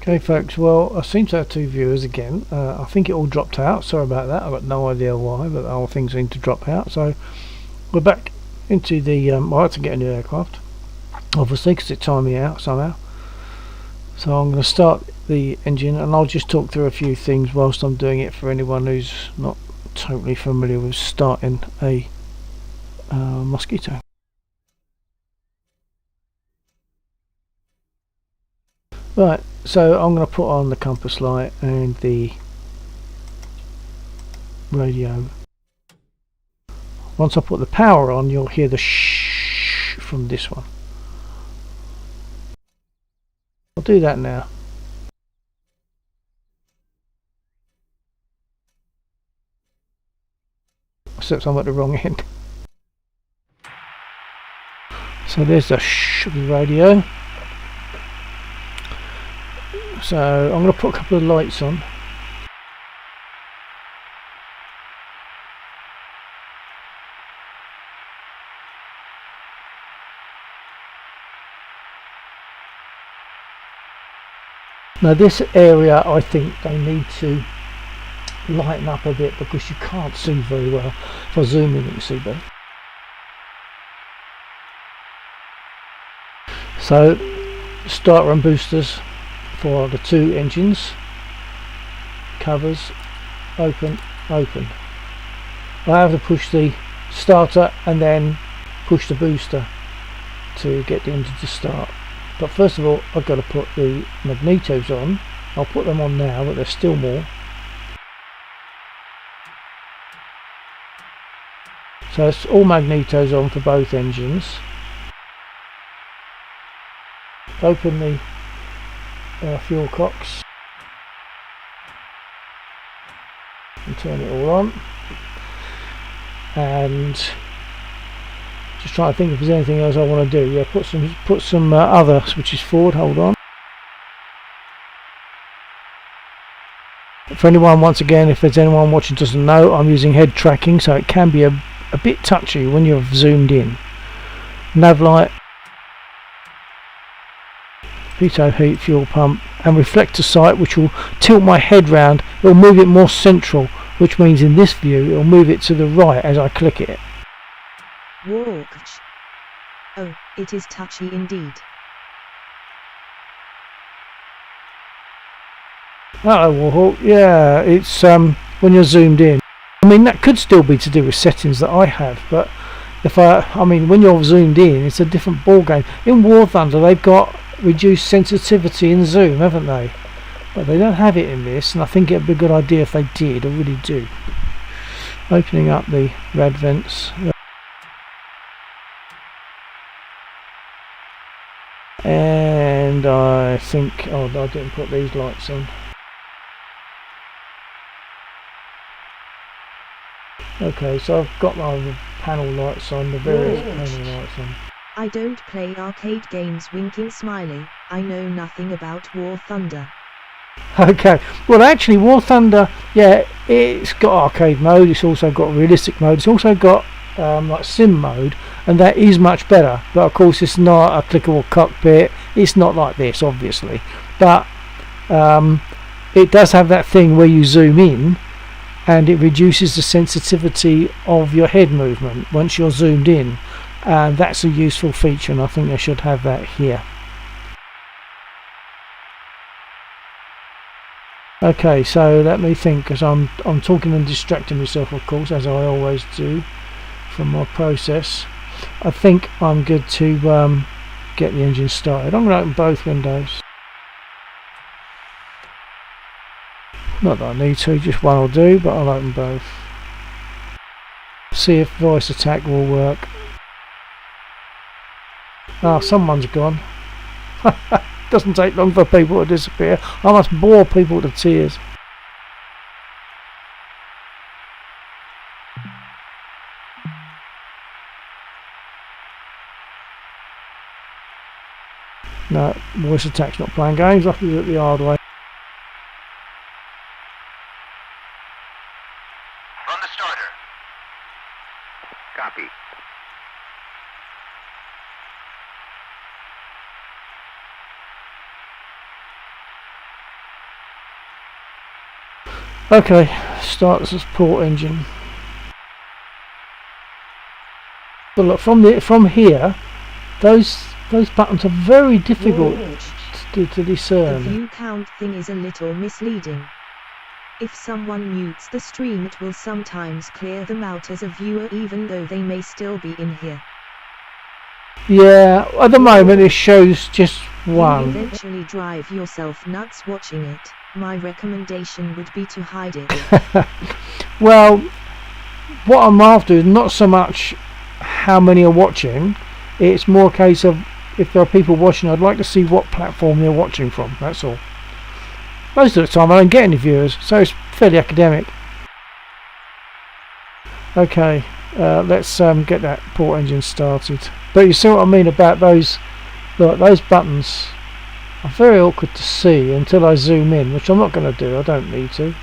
Okay folks, well I seem to have two viewers again. I think it all dropped out, sorry about that, I've got no idea why, but the whole thing seemed to drop out. So we're back into the, I had to get a new aircraft, obviously, because it timed me out somehow. So I'm going to start the engine and I'll just talk through a few things whilst I'm doing it for anyone who's not totally familiar with starting a Mosquito. Right, so I'm going to put on the compass light and the radio. Once I put the power on, you'll hear the shh from this one. I'll do that now. Except I'm at the wrong end. So there's the shh of the radio. So I'm going to put a couple of lights on. Now this area I think they need to lighten up a bit because you can't see very well. If I zoom in you can see better. So starter and boosters for the two engines, covers, open, open. I have to push the starter and then push the booster to get the engine to start. But first of all I've got to put the magnetos on. I'll put them on now, but there's still more. So it's all magnetos on for both engines. Open the fuel cocks and turn it all on, and just trying to think if there's anything else I want to do. Yeah, put some other switches forward. Hold on. For anyone, once again, if there's anyone watching doesn't know, I'm using head tracking, so it can be a bit touchy when you're zoomed in. Nav light, pitot heat, fuel pump and reflector sight, which will tilt my head round. It'll move it more central, which means in this view it'll move it to the right as I click it. Walked. Oh, it is touchy indeed. Hello Warhawk. Yeah, it's when you're zoomed in. I mean that could still be to do with settings that I have, but if I mean when you're zoomed in it's a different ball game. In War Thunder they've got reduced sensitivity in zoom, haven't they? But they don't have it in this, and I think it'd be a good idea if they did. I really do. Opening up the rad vents. And I think, oh, I didn't put these lights on. Okay, so I've got my panel lights on, the various panel lights on. I don't play arcade games, winking smiley. I know nothing about War Thunder. Okay, well actually War Thunder, yeah, it's got arcade mode, it's also got realistic mode, it's also got like sim mode, and that is much better. But of course it's not a clickable cockpit, it's not like this obviously, but it does have that thing where you zoom in and it reduces the sensitivity of your head movement once you're zoomed in, and that's a useful feature, and I think they should have that here. Okay, so let me think, because I'm talking and distracting myself, of course, as I always do from my process. I think I'm good to get the engine started. I'm going to open both windows. Not that I need to, just one will do, but I'll open both. See if voice attack will work. Ah, someone's gone. Doesn't take long for people to disappear. I must bore people to tears. No, voice attack's not playing games. I have to do it the hard way. From the starter. Copy. Okay, start the support engine. But look, from here, those buttons are very difficult to The discern. view count thing is a little misleading. If someone mutes the stream, it will sometimes clear them out as a viewer even though they may still be in here. Yeah, at the moment it shows just You one. eventually drive yourself nuts watching it. My recommendation would be to hide it. Well, what I'm after is not so much how many are watching, it's more a case of if there are people watching, I'd like to see what platform they're watching from, that's all. Most of the time I don't get any viewers, so it's fairly academic. Okay, let's get that port engine started. But you see what I mean about those, look, those buttons are very awkward to see until I zoom in, which I'm not going to do, I don't need to.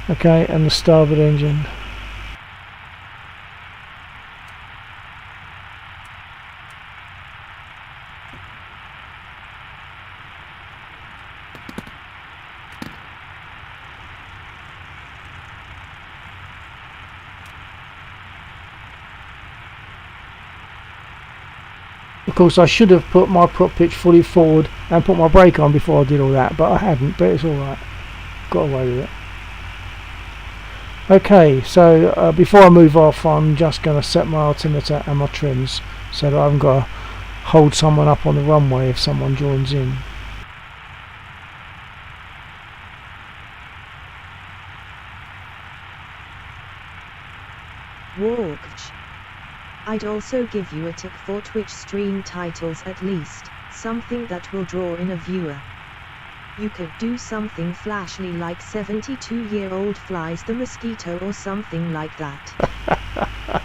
Okay, and the starboard engine. Of course I should have put my prop pitch fully forward and put my brake on before I did all that, but I hadn't, but it's alright. Got away with it. Okay, so before I move off, I'm just going to set my altimeter and my trims so that I haven't got to hold someone up on the runway if someone joins in. Walked. I'd also give you a tip for Twitch stream titles at least, something that will draw in a viewer. You could do something flashy like 72-year-old flies the mosquito or something like that.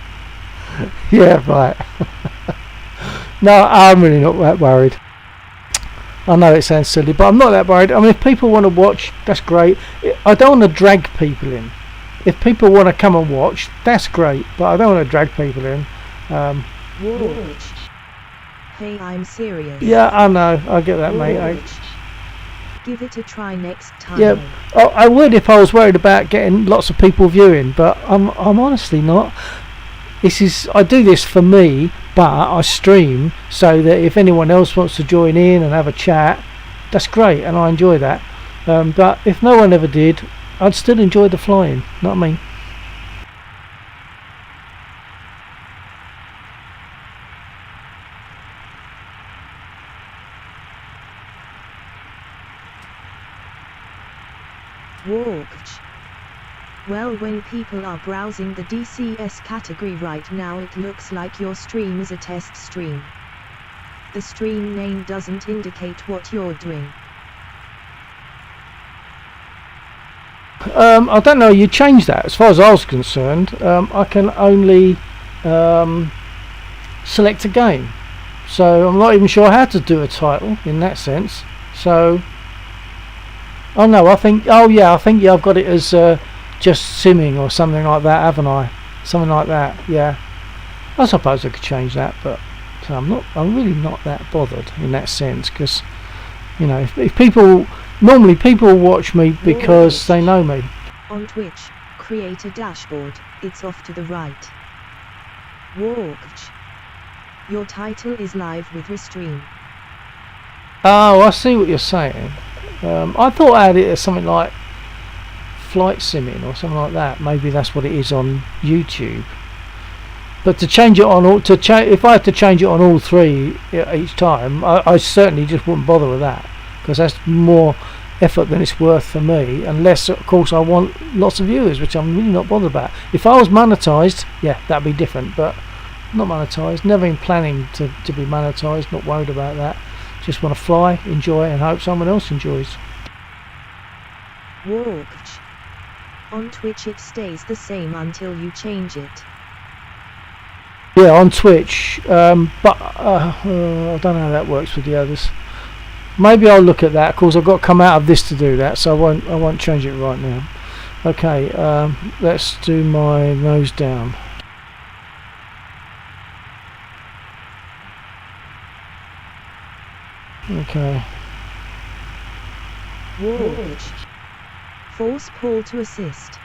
Yeah, right. No, I'm really not that worried. I know it sounds silly, but I'm not that worried. I mean, if people want to watch, that's great. I don't want to drag people in. If people want to come and watch, that's great, but I don't want to drag people in. Watch. Hey, I'm serious. Yeah, I know. I get that, mate. Give it a try next time. Yeah, I would if I was worried about getting lots of people viewing, but I'm honestly not. I do this for me, but I stream so that if anyone else wants to join in and have a chat, that's great, and I enjoy that. But if no one ever did, I'd still enjoy the flying. Not me. Walked. Well, when people are browsing the DCS category right now, it looks like your stream is a test stream. The stream name doesn't indicate what you're doing. I don't know, you changed that. As far as I was concerned, I can only select a game. So I'm not even sure how to do a title in that sense. So, oh no, I think I've got it as just simming or something like that, haven't I? Something like that, yeah. I suppose I could change that, but so I'm really not that bothered in that sense, because, you know, if people, normally people watch me because they know me. On Twitch, create a dashboard, it's off to the right. Walked. Your title is live with Restream. Oh, I see what you're saying. I thought I had it as something like flight simming or something like that. Maybe that's what it is on YouTube. But to change it on all, if I had to change it on all three each time, I certainly just wouldn't bother with that, because that's more effort than it's worth for me. Unless, of course, I want lots of viewers, which I'm really not bothered about. If I was monetized, yeah, that'd be different. But not monetized. Never been planning to be monetized. Not worried about that. Just want to fly, enjoy, and hope someone else enjoys. Walked. On Twitch it stays the same until you change it. Yeah, on Twitch, but I don't know how that works with the others. Maybe I'll look at that. Of course, I've got to come out of this to do that, so I won't change it right now. Okay, let's do my nose down. Okay. Watch. Force Paul to assist.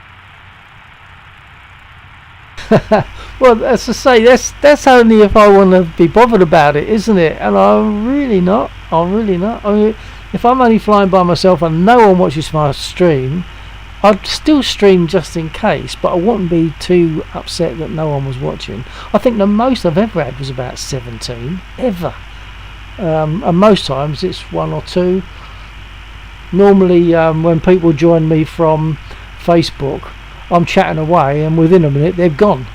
Well, as I say, that's only if I want to be bothered about it, isn't it? And I'm really not. I'm really not. I mean, if I'm only flying by myself and no one watches my stream, I'd still stream just in case, but I wouldn't be too upset that no one was watching. I think the most I've ever had was about 17, ever. And most times it's 1 or 2. Normally, when people join me from Facebook, I'm chatting away, and within a minute they're gone.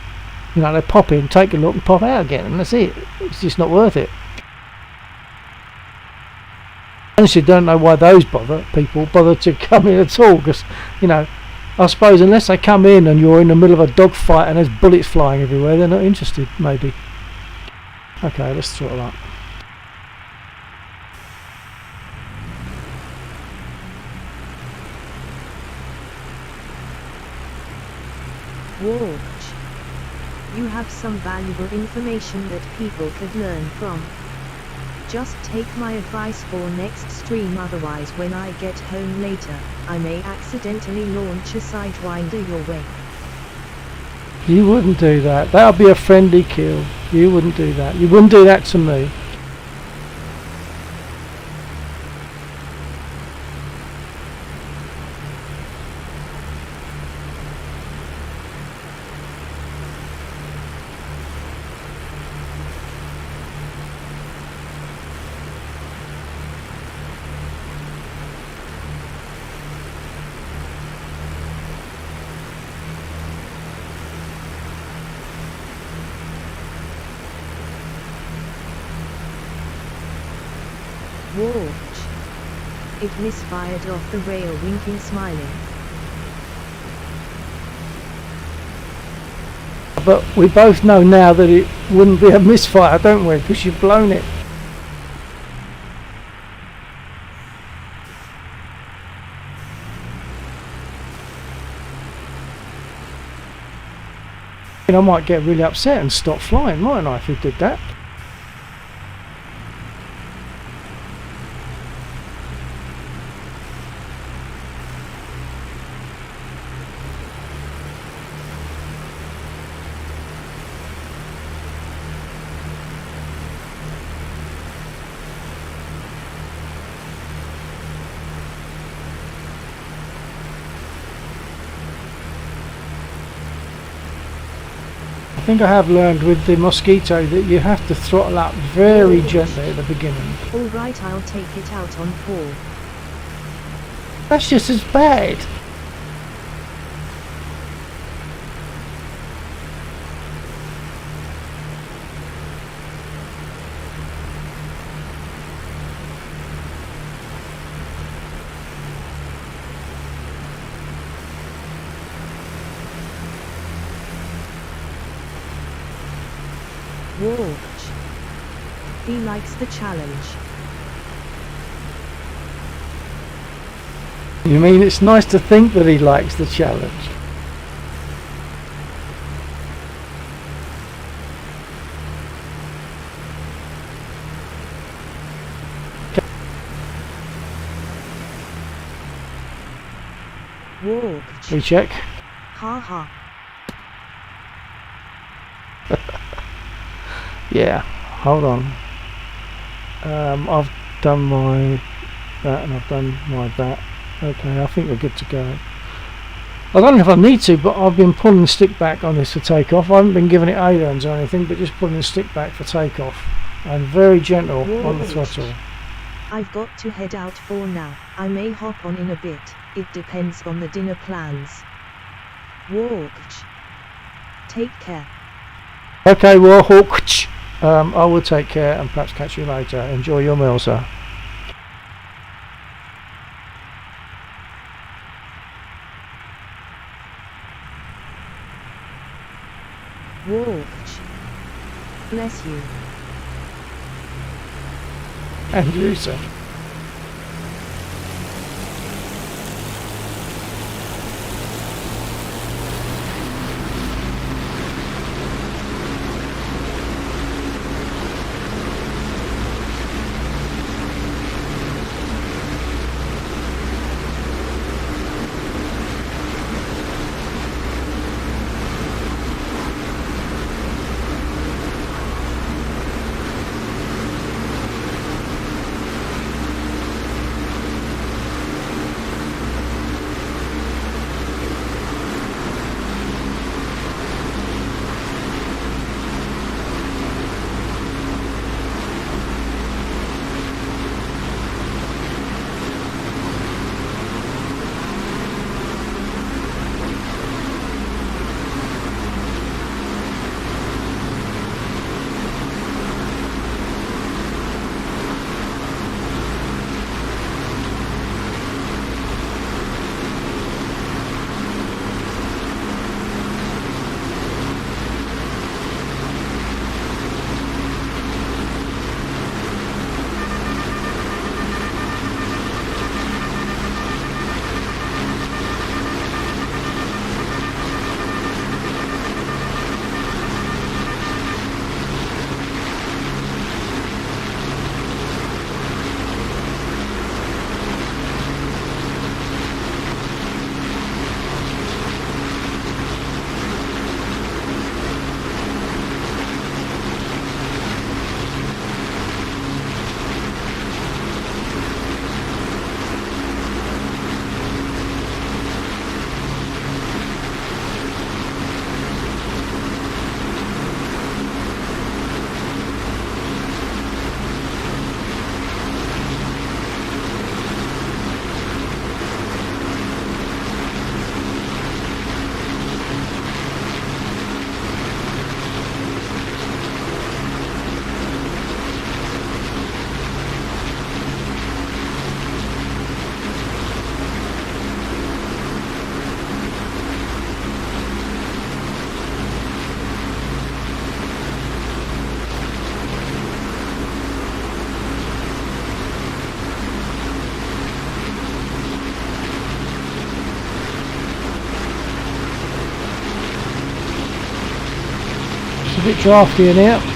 You know, they pop in, take a look, and pop out again, and that's it. It's just not worth it. I honestly don't know why those people bother to come in at all, because, you know, I suppose unless they come in and you're in the middle of a dogfight and there's bullets flying everywhere, they're not interested, maybe. Okay, let's throttle up. Watch. You have some valuable information that people could learn from. Just take my advice for next stream, otherwise when I get home later, I may accidentally launch a sidewinder your way. You wouldn't do that. That would be a friendly kill. You wouldn't do that. You wouldn't do that to me. Watch. It misfired off the rail, winking, smiling. But we both know now that it wouldn't be a misfire, don't we? Because you've blown it. I might get really upset and stop flying, mightn't I, if you did that? I think I have learned with the Mosquito that you have to throttle up very gently at the beginning. Alright, I'll take it out on Paul. That's just as bad. Watch. He likes the challenge. You mean it's nice to think that he likes the challenge? Watch. Recheck. Ha ha. Yeah, hold on. I've done my that and I've done my that. Okay, I think we're good to go. I don't know if I need to, but I've been pulling the stick back on this for takeoff. I haven't been giving it ailerons or anything, but just pulling the stick back for takeoff. And very gentle on the throttle. I've got to head out for now. I may hop on in a bit. It depends on the dinner plans. Watch. Take care. Okay, Warhawk. I will take care and perhaps catch you later. Enjoy your meal, sir. Watch. Bless you. And you, sir. bit drafty in here.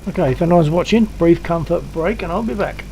Okay, if anyone's watching, brief comfort break and I'll be back.